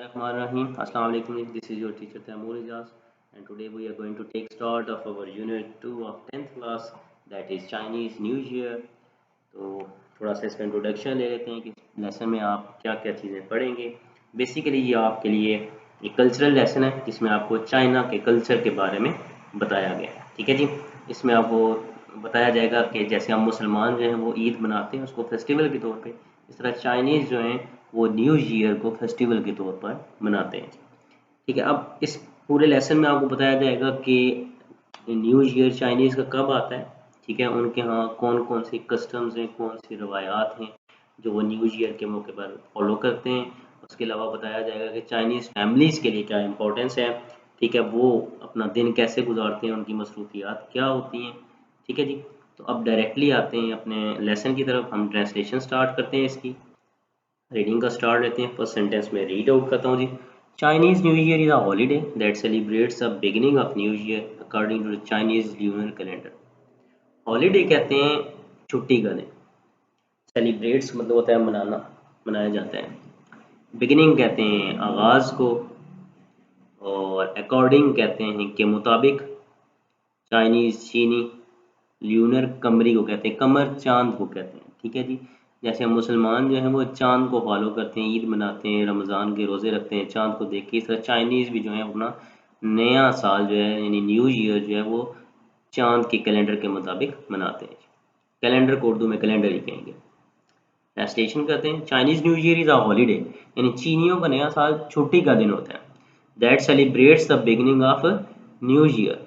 Bismillahirrahmanirrahim. Assalamu alaikum. This is your teacher Taimur Ijaz, and today we are going to take start of our unit 2 of 10th class, that is Chinese New Year. तो थोड़ा सा इसका introduction ले लेते हैं कि lesson में आप क्या क्या चीज़ें पढ़ेंगे। बेसिकली ये आपके लिए एक कल्चरल लेसन है जिसमें आपको चाइना के कल्चर के बारे में बताया गया है। ठीक है जी। इसमें आपको बताया जाएगा कि जैसे हम मुसलमान जो हैं वो ईद मनाते हैं उसको फेस्टिवल के तौर पे, इस तरह चाइनीज़ जो हैं वो न्यू ईयर को फेस्टिवल के तौर पर मनाते हैं। ठीक है, अब इस पूरे लेसन में आपको बताया जाएगा कि न्यू ईयर चाइनीज़ का कब आता है। ठीक है, उनके यहाँ कौन कौन सी कस्टम्स हैं, कौन सी रवायात हैं जो वो न्यू ईयर के मौके पर फॉलो करते हैं। उसके अलावा बताया जाएगा कि चाइनीज़ फैमिलीज़ के लिए क्या इंपॉर्टेंस है। ठीक है, वो अपना दिन कैसे गुजारते हैं, उनकी मसरूफियात क्या होती हैं। ठीक है जी। तो अब डायरेक्टली आते हैं अपने लेसन की तरफ। हम ट्रांसलेशन स्टार्ट करते हैं इसकी। रीडिंग का स्टार्ट लेते हैं। फर्स्ट सेंटेंस में रीड आउट करता हूँ जी। Chinese new year is a holiday that celebrates the beginning of new year according to the Chinese lunar calendar. Holiday कहते हैं छुट्टी का दिन। सेलिब्रेट्स मतलब होता है मनाना, मनाया जाता है। बिगिनिंग कहते हैं आगाज को, और अकॉर्डिंग कहते हैं के मुताबिक। चाइनीज चीनी, ल्यूनर कमरी को कहते हैं, कमर चांद को कहते हैं। ठीक है जी। जैसे हम मुसलमान जो हैं वो चांद को फॉलो करते हैं, ईद मनाते हैं, रमज़ान के रोज़े रखते हैं चांद को देख के, इस तरह चाइनीज़ भी जो है अपना नया साल जो है यानी न्यू ईयर जो है वो चांद के कैलेंडर के मुताबिक मनाते हैं। कैलेंडर को उर्दू में कैलेंडर ही कहेंगे। ट्रांसलेशन करते हैं। Chinese new year is a holiday यानी चीनियों का नया साल छुट्टी का दिन होता है। That celebrates the beginning of new year,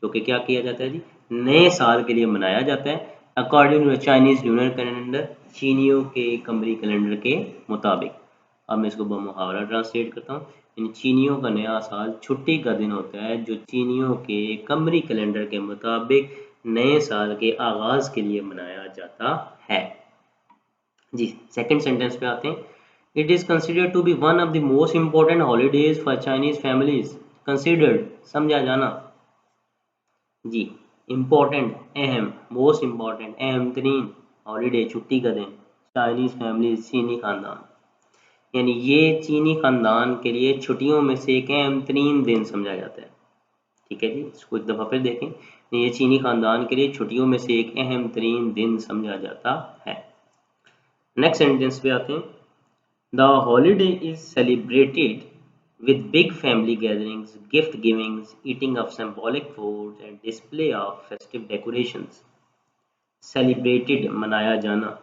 जो कि क्या किया जाता है जी, नए साल के लिए मनाया जाता है। According to Chinese lunar calendar, चीनियों के कमरी कैलेंडर के मुताबिक। अब मैं इसको मुहावरा ट्रांसलेट करता हूँ। इन चीनियों का नया साल छुट्टी का दिन होता है जो चीनियों के कमरी कैलेंडर के मुताबिक नए साल के आगाज के लिए मनाया जाता है जी। सेकंड सेंटेंस पे आते हैं। It is considered to be one of the most important holidays for Chinese families. Considered समझा जाना जी। इम्पोर्टेंट अहम, मोस्ट इम्पॉर्टेंट अहम तरीन हॉलीडे छुट्टी का दिन, चाइनीज़ फैमिली चीनी ख़ानदान, यानी ये चीनी ख़ानदान के लिए छुट्टियों में से एक अहम तरीन दिन समझा जाता है। ठीक है जी, इसको एक दफ़ा फिर देखें। ये चीनी ख़ानदान के लिए छुट्टियों में से एक अहम तरीन दिन समझा जाता है। नेक्स्ट सेंटेंस पे आते हैं। The holiday is celebrated with big family gatherings, gift givings, eating of symbolic foods and display of festive decorations. Celebrated मनाया जाना।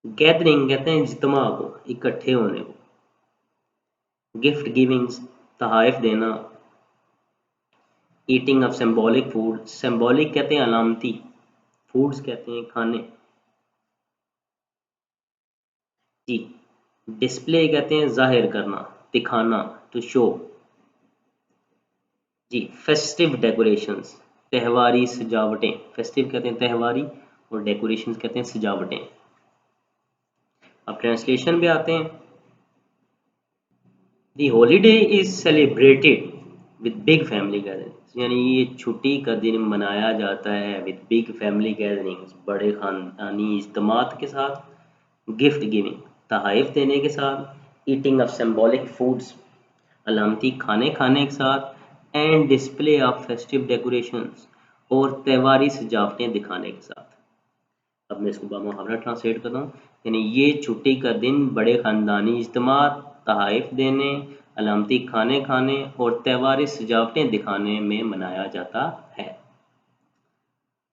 गैदरिंग कहते हैं इज्तिमा को, इकट्ठे होने को। गिफ्ट गिविंग्स तहाइफ देना। Eating of symbolic food, symbolic कहते हैं अलामती, फूड्स कहते हैं खाने जी। डिस्प्ले कहते हैं जाहिर करना, दिखाना, टू शो जी। फेस्टिव डेकोरेशंस त्यौहारी सजावटें, फेस्टिव कहते हैं त्यौहारी और डेकोरेशंस कहते हैं सजावटें। अब ट्रांसलेशन पे आते हैं। The holiday is celebrated with big family gatherings, यानी ये छुट्टी का दिन मनाया जाता है विद बिग फैमिली गैदरिंग्स, बड़े खानदानी इज्तिमात के साथ। गिफ्ट गिविंग तहाइफ देने के साथ। ईटिंग ऑफ सिम्बॉलिक फूड्स अलामती खाने खाने के साथ। And display of festive decorations और त्यौहारी सजावटें दिखाने के साथ। अब मैं इसको मुहावरा ट्रांसलेट करता हूँ। यानी ये छुट्टी का दिन बड़े ख़ानदानी इज्तिमात, तहाइफ देने, अलामती खाने खाने और त्यौहारी सजावटें दिखाने में मनाया जाता है।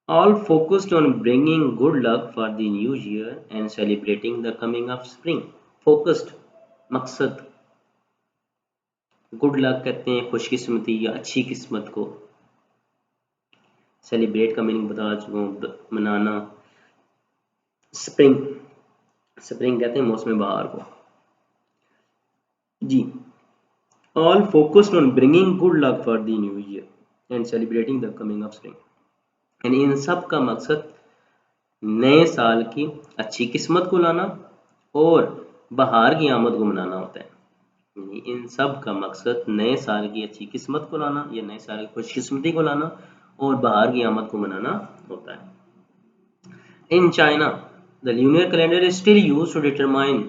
All focused on bringing good luck for the new year and celebrating the coming of spring. Focused मकसद, गुड लक कहते हैं खुशकिस्मती या अच्छी किस्मत को। सेलिब्रेट का मीनिंग बता चुका हूँ, मनाना। स्प्रिंग, स्प्रिंग कहते हैं मौसम बहार को जी। All focused on bringing good luck for the new year and celebrating the coming of spring, यानी इन सब का मकसद नए साल की अच्छी किस्मत को लाना और बहार की आमद को मनाना होता है। इन सब का मकसद नए साल की अच्छी किस्मत को लाना या नए साल की खुशकिस्मती को लाना और बहार की आमद को मनाना होता है। In China the lunar calendar is still used to determine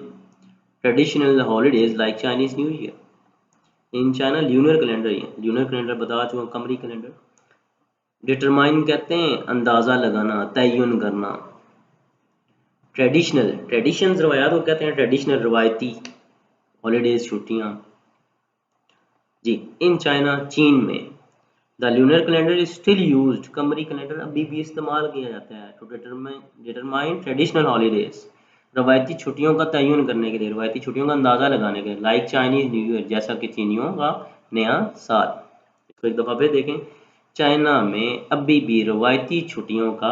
traditional holidays like Chinese new Year. In China lunar calendar, ये ल्यूनर कैलेंडर बता चुका, कमरी कैलेंडर। डिटरमाइन कहते हैं अंदाज़ा लगाना, तयन करना। ट्रेडिशनल, ट्रेडिशंस रवायात को कहते हैं ट्रेडिशनल, रवायती हॉलीडेज, छुट्टियाँ जी। इन चाइना, चीन में, the lunar calendar is still used, कमरी कैलेंडर अभी भी इस्तेमाल किया जाता है टू डिटरमाइन ट्रेडिशनल हॉलीडेज, रवायती छुट्टियों का तयन करने के लिए, रवायती छुट्टियों का अंदाज़ा लगाने के लिए, लाइक चाइनीज न्यू ईयर, जैसा कि चीनियों का नया साल। इसको एक दफ़ा फिर देखें, चाइना में अभी भी रवायती छुट्टियों का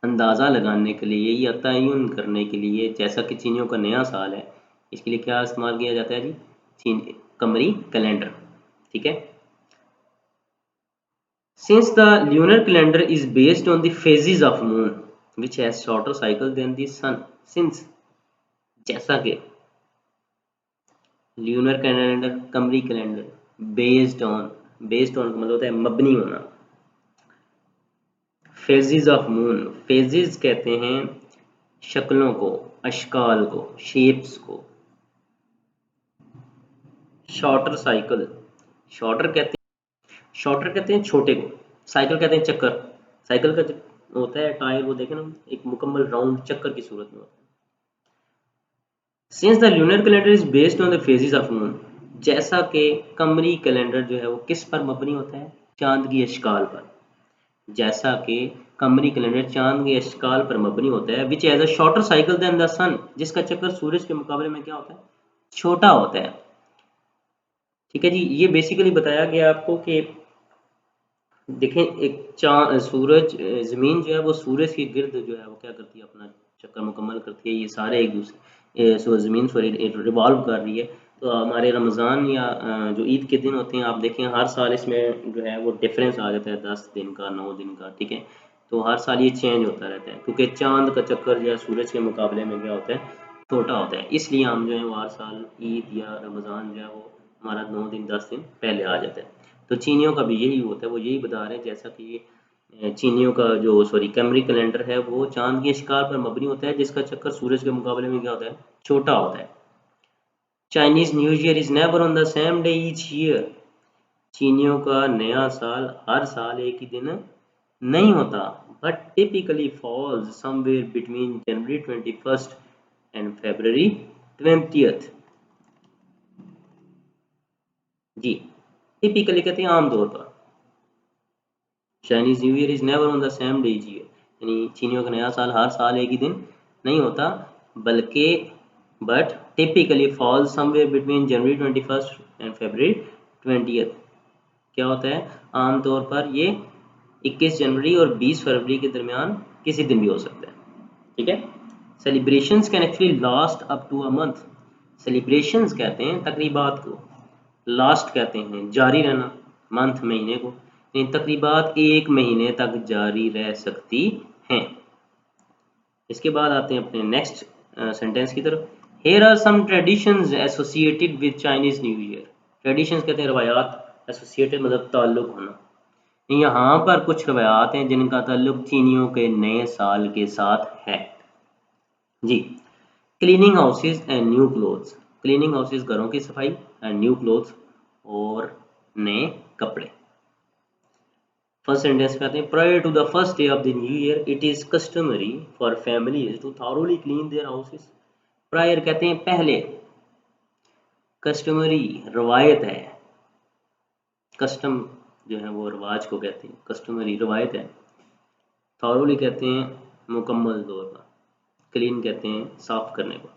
अंदाज़ा लगाने के लिए या तयन करने के लिए, जैसा कि चीनियों का नया साल है, इसके लिए क्या इस्तेमाल किया जाता है जी? चीन कमरी कैलेंडर। ठीक है। Since the lunar calendar is based on the phases of moon, which has shorter cycle than the sun, since, जैसा कि, lunar calendar कमरी calendar based on, based on मतलब होता है मबनी होना, phases of moon, phases कहते हैं शक्लों को, अशकाल को, शेप्स को। शॉर्टर साइकिल, शॉर्टर कहते शॉर्टर कहते हैं छोटे को, साइकिल कहते हैं चक्कर। साइकिल का होता है टायर, वो देखें ना, एक मुकम्मल राउंड चक्कर की सूरत में होता है। Since the lunar calendar is based on the phases of moon, जैसा कि कमरी कैलेंडर जो है वो किस पर मबनी होता है? चांद की अशकाल पर। जैसा कि कमरी कैलेंडर चांद के अशकाल पर मबनी होता है, which has a shorter cycle than the sun, जिसका चक्कर सूरज के मुकाबले में क्या होता है? छोटा होता है। ठीक है जी। ये बेसिकली बताया गया आपको कि देखें, एक चांद, सूरज, ज़मीन जो है वो सूरज के गिर्द जो है वो क्या करती है? अपना चक्कर मुकम्मल करती है। ये सारे एक दूसरे, ज़मीन सॉरी रिवॉल्व कर रही है। तो हमारे रमज़ान या जो ईद के दिन होते हैं, आप देखें हर साल इसमें जो है वो डिफरेंस आ जाता है, 10 दिन का, 9 दिन का। ठीक है। तो हर साल ये चेंज होता रहता है, क्योंकि चांद का चक्कर जो है सूरज के मुकाबले में क्या होता है? छोटा होता है। इसलिए हम जो है वो हर साल ईद या रमज़ान जो है वो हमारा 9 दिन 10 दिन पहले आ जाता है। तो चीनियों का भी यही होता है, वो यही बता रहे हैं, जैसा कि चीनियों का जो सॉरी कैमरी कैलेंडर है वो चांद के शिकार पर मबनी होता है, जिसका चक्कर सूरज के मुकाबले में क्या होता है? छोटा होता है। Chinese new year is never on the same day each year, चीनियों का नया साल हर साल एक ही दिन नहीं होता, but typically falls somewhere between January 21 and February 20। जी। टिपिकली कहते हैं आमतौर पर, Chinese new year is never on the same day each year, यानी चीनियों का नया साल हर साल एक ही दिन नहीं होता, बल्कि but typically fall somewhere between January 21 and February 20। क्या होता है? आमतौर पर ये 21 जनवरी और 20 फरवरी के दरमियान किसी दिन भी हो सकता है। ठीक है। Celebrations can actually last up to a month, celebrations कहते हैं तकरीबात को, लास्ट कहते हैं जारी रहना, मंथ महीने को, यानी तकरीबात एक महीने तक जारी रह सकती हैं। इसके बाद आते हैं अपने नेक्स्ट सेंटेंस की तरफ। Here are some traditions associated with Chinese new Year, traditions कहते हैं रवायात, एसोसिएटेड मतलब ताल्लुक होना। यहाँ पर कुछ रवायात हैं जिनका ताल्लुक चीनियों के नए साल के साथ है जी। Cleaning houses and new clothes, cleaning houses घरों की सफाई, एंड न्यू क्लोथ्स और नए कपड़े। फर्स्ट सेंटेंस में आते हैं, prior to the first day of the new year it is customary for families to thoroughly clean their houses. Prior कहते हैं पहले, कस्टमरी रवायत है, कस्टम जो है वो रिवाज को कहते हैं, कस्टमरी रवायत है। थॉरोली कहते हैं मुकम्मल तौर पर, क्लीन कहते हैं साफ करने को।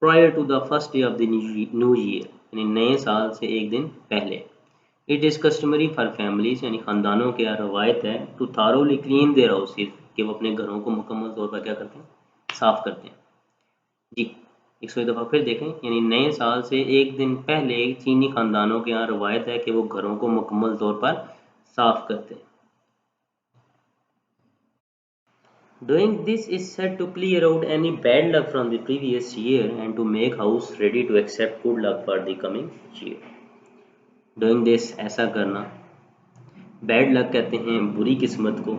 Prior to the first day of the new year यानी नए साल से एक दिन पहले। It is customary for families यानी ख़ानदानों के यहाँ रवायत है, to thoroughly clean their houses कि वो अपने घरों को मुकम्मल तौर पर क्या करते हैं? साफ करते हैं जी। एक दफ़ा फिर देखें, यानी नए साल से एक दिन पहले चीनी ख़ानदानों के यहाँ रवायत है कि वो घरों को मुकम्मल तौर पर साफ करते हैं। Doing this is said to clear out any bad luck from the previous year and to make house ready to accept good luck for the coming year. Doing this ऐसा करना, बैड लक कहते हैं बुरी किस्मत को,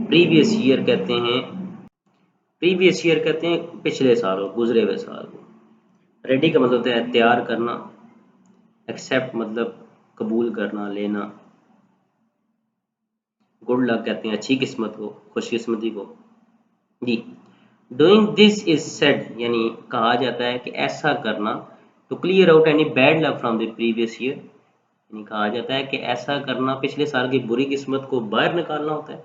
previous year कहते हैं previous year कहते हैं पिछले साल को, गुजरे हुए साल को। रेडी का मतलब होता है तैयार करना। एक्सेप्ट मतलब कबूल करना, लेना। गुड लक कहते हैं अच्छी किस्मत को, खुशकिस्मती को जी। डूइंग दिस इज सेड यानी कहा जाता है कि ऐसा करना, to clear out any bad luck from the previous year, यानी कहा जाता है कि ऐसा करना पिछले साल की बुरी किस्मत को बाहर निकालना होता है।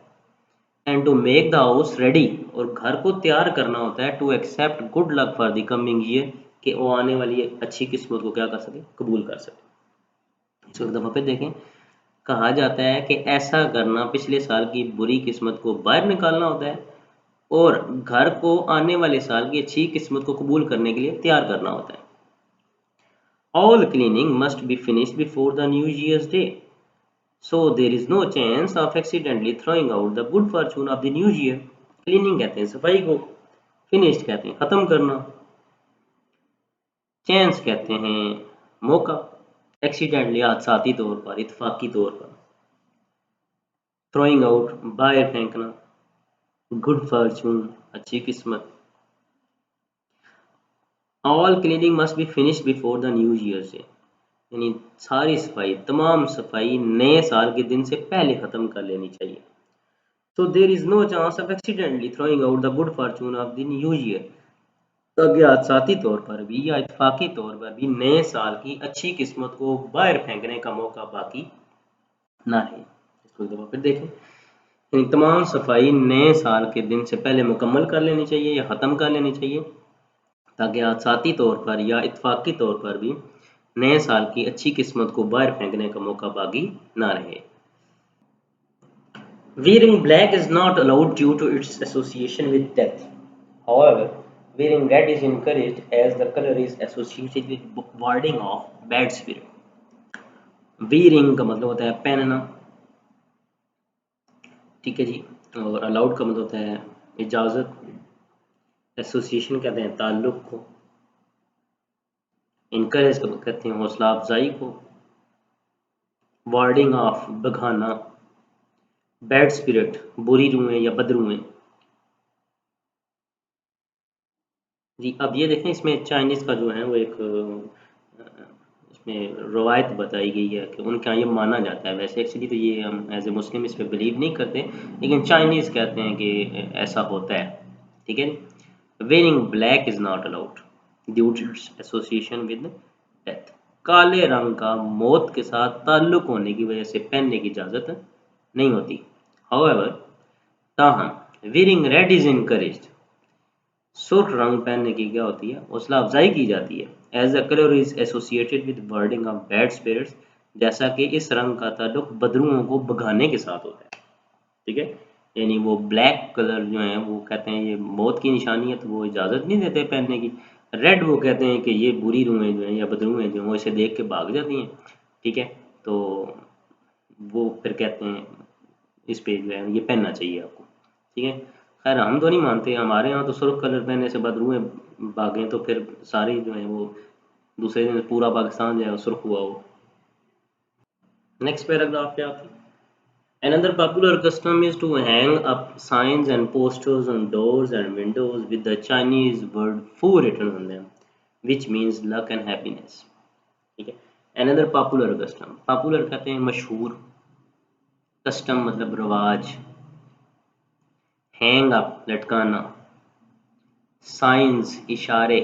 And to make the house ready, और घर को तैयार करना होता है, to accept good luck for the coming year, कि वो आने वाली अच्छी किस्मत को क्या कर सके, कबूल कर सके। इसको एक दफ़ा फिर देखें। कहा जाता है कि ऐसा करना पिछले साल की बुरी किस्मत को बाहर निकालना होता है और घर को आने वाले साल की अच्छी किस्मत को कबूल करने के लिए तैयार करना होता है। All cleaning must be finished before the new years day, so there is no chance of accidentally throwing out the good fortune of the new year। Cleaning कहते हैं सफाई को, फिनिश्ड कहते हैं खत्म करना, चांस कहते हैं मौका, एक्सीडेंटली हादसाती तौर पर, इत्फाकी तौर पर, थ्रोइंग आउट बाहर फेंकना, गुड फॉर्चून अच्छी किस्मत। All cleaning must be finished before the new year से, यानी सारी सफाई, तमाम सफाई नए साल के दिन से पहले खत्म कर लेनी चाहिए। So there is no chance of accidentally throwing out the good fortune of the new year, ताकि हादसाती तौर पर भी या इत्फाकी तौर पर भी नए साल की अच्छी किस्मत को बाहर फेंकने का मौका बाकी ना रहे। इसको एक दफ़ा फिर देखें। यानी तमाम सफाई नए साल के दिन से पहले मुकम्मल कर लेनी चाहिए या ख़त्म कर लेनी चाहिए, ताकि हादसाती तौर पर या इत्फाकी तौर पर भी नए साल की अच्छी किस्मत को बाहर फेंकने का मौका बाकी ना रहे। Wearing black is not allowed due to its association with death. However, wearing red is encouraged as the color is associated with warding off bad spirit. Wearing का मतलब होता है पहनना, ठीक है जी। और अलाउड का मतलब होता है इजाज़त, एसोसिएशन कहते हैं ताल्लुक़ को, इनकरेज कहते हैं हौसला अफजाई को, वार्डिंग ऑफ भगाना, बैड स्पिरिट बुरी रूहें या बदरूहें जी। अब ये देखें, इसमें चाइनीज़ का जो है वो एक इसमें रवायत बताई गई है कि उनके यहाँ ये माना जाता है। वैसे एक्चुअली तो ये हम एज ए मुस्लिम इस पर बिलीव नहीं करते, लेकिन चाइनीज़ कहते हैं कि ऐसा होता है, ठीक है। Wearing black is not allowed due to its association with death. काले रंग का मौत के साथ ताल्लुक़ होने की वजह से पहनने की इजाज़त नहीं होती। हाउएवर, ताहम वेयरिंग रेड इज़ इनकरेज्ड, सुर्ख रंग पहनने की क्या होती है, हौसला अफजाई की जाती है। As the colour is associated with warding off bad spirits, जैसा कि इस रंग का ताल्लुक बदरूहों को भगाने के साथ होता है, ठीक है। यानी वो ब्लैक कलर जो है वो कहते हैं ये मौत की निशानी है, तो वो इजाज़त नहीं देते पहनने की। रेड वो कहते हैं कि ये बुरी रूहें जो हैं या बदरूहें जो हैं वो इसे देख के भाग जाती हैं, ठीक है। तो वो फिर कहते हैं इस पे जो है ये पहनना चाहिए आपको, ठीक है। खैर हम तो नहीं मानते, हमारे यहाँ तो सुर्ख कलर पहनने से बदरूहें भागें तो फिर सारी जो है वो दूसरे दिन पूरा पाकिस्तान जो है सुर्ख हुआ हो। नेक्स्ट पैराग्राफ पे आते हैं। Another popular custom is to hang up signs and posters on doors and windows with the Chinese word "fu" written on them, which means luck and happiness, ठीक है। Another popular custom, popular कहते हैं मशहूर, custom मतलब रवाज, hang up लटकाना, science इशारे,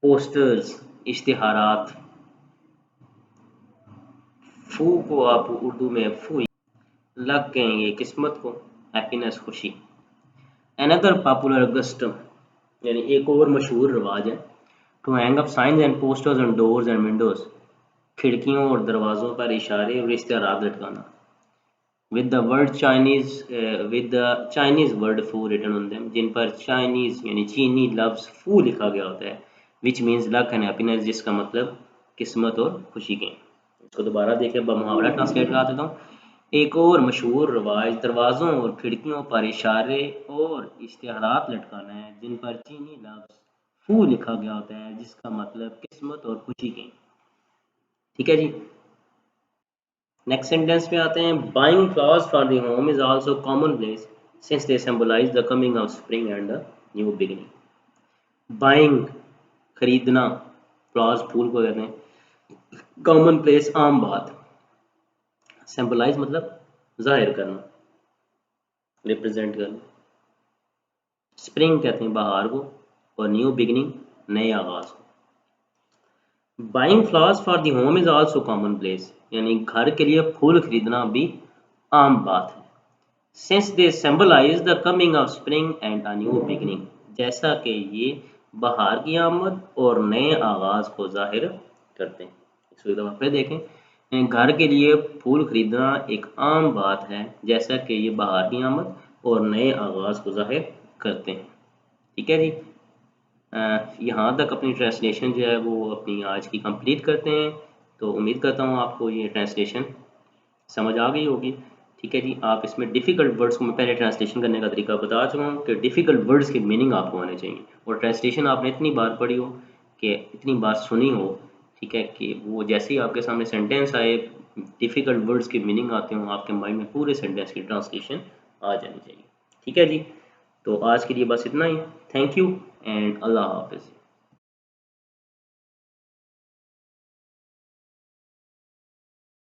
posters इश्तिहारात। फू को आप उर्दू में फू लग कहेंगे किस्मत को, हैप्पीनेस खुशी। अनदर पॉपुलर कस्टम यानी एक और मशहूर रवाज है, to hang up signs and posters on doors and windows, खिड़कियों और दरवाज़ों पर इशारे और इश्तिहारात लटकाना, with the word Chinese with the Chinese word fu written on them, जिन पर चाइनीज यानी चीनी लफ्ज फू लिखा गया होता है, which means luck and happiness, जिसका मतलब किस्मत और खुशी के। इसको दोबारा देखें, मुहावरा ट्रांसलेट करा देता हूँ। एक और मशहूर रवाज दरवाज़ों और खिड़कियों पर इशारे और इश्तिहारात लटकाना है, जिन पर चीनी लफ्ज फू लिखा गया होता है, जिसका मतलब किस्मत और खुशी के, ठीक है जी। नेक्स्ट सेंटेंस पे आते हैं। Buying flowers for the home is also common place since they symbolize the coming of spring and the new beginning. Buying, खरीदना, फ्लावर्स फूल को कहते हैं. कॉमन प्लेस, आम बात. सिंबलाइज मतलब जाहिर करना, रिप्रेजेंट करना. स्प्रिंग कहते हैं बहार को, और न्यू बिगिनिंग नए आगाज को. Buying flowers for the home is also common place, यानी घर के लिए फूल खरीदना भी आम बात है. Since they symbolise the coming of spring and a new beginning, जैसा कि ये बहार की आमद और नए आगाज को जाहिर करते हैं. इसको एक दफा फिर देखें. घर के लिए फूल खरीदना एक आम बात है, जैसा कि ये बहार की आमद और नए आगाज को जाहिर करते हैं. ठीक है जी. यहाँ तक अपनी ट्रांसलेशन जो है वो अपनी आज की कंप्लीट करते हैं. तो उम्मीद करता हूँ आपको ये ट्रांसलेशन समझ आ गई होगी. ठीक है जी. आप इसमें डिफ़िकल्ट वर्ड्स को मैं पहले ट्रांसलेशन करने का तरीका बता चुका हूँ कि डिफ़िकल्ट वर्ड्स के मीनिंग आपको आने चाहिए, और ट्रांसलेशन आपने इतनी बार पढ़ी हो कि इतनी बार सुनी हो, ठीक है, कि वो जैसे ही आपके सामने सेंटेंस आए, डिफ़िकल्ट वर्ड्स के मीनिंग आते हों, आपके माइंड में पूरे सेंटेंस की ट्रांसलेशन आ जानी चाहिए. ठीक है जी. तो आज के लिए बस इतना ही. थैंक यू एंड अल्लाह हाफिज़.